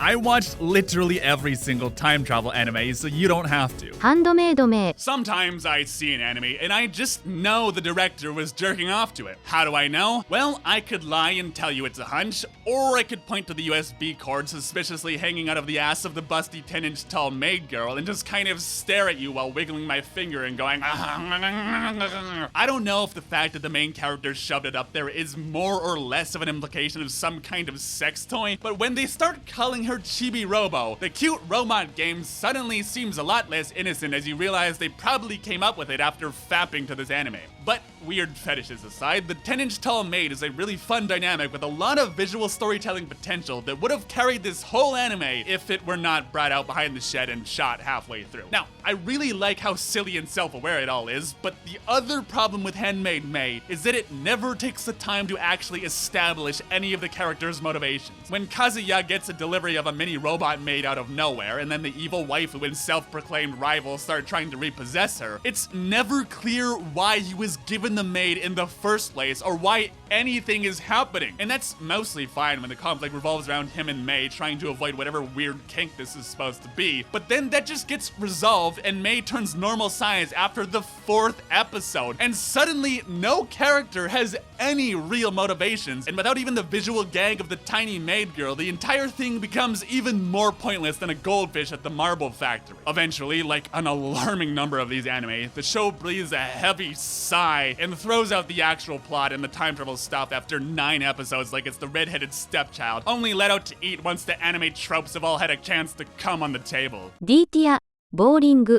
I watched literally every single time travel anime, so you don't have to. ハンドメイド名 Sometimes I see an anime and I just know the director was jerking off to it. How do I know? Well, I could lie and tell you it's a hunch, or I could point to the USB cord suspiciously hanging out of the ass of the busty 10-inch tall maid girl and just kind of stare at you while wiggling my finger and going I don't know if the fact that the main character shoved it up there is more or less of an implication of some kind of sex toy, but when they start calling her Chibi Robo, the cute robot game suddenly seems a lot less innocent as you realize they probably came up with it after fapping to this anime. But weird fetishes aside, the 10-inch tall maid is a really fun dynamic with a lot of visual storytelling potential that would have carried this whole anime if it were not brought out behind the shed and shot halfway through. Now, I really like how silly and self-aware it all is, but the other problem with Handmaid Maid is that it never takes the time to actually establish any of the characters' motivations. When Kazuya gets a delivery of a mini robot maid out of nowhere, and then the evil waifu and self-proclaimed rival start trying to repossess her, it's never clear why he was given the maid in the first place or why anything is happening. And that's mostly fine when the conflict revolves around him and May trying to avoid whatever weird kink this is supposed to be. But then that just gets resolved and May turns normal size after the 4th episode. And suddenly no character has any real motivations. And without even the visual gag of the tiny maid girl, the entire thing becomes even more pointless than a goldfish at the marble factory. Eventually, like an alarming number of these anime, the show breathes a heavy sigh and throws out the actual plot and the time travel stuff after 9 episodes like it's the redheaded stepchild, only let out to eat once the anime tropes have all had a chance to come on the table. D ティアボーリング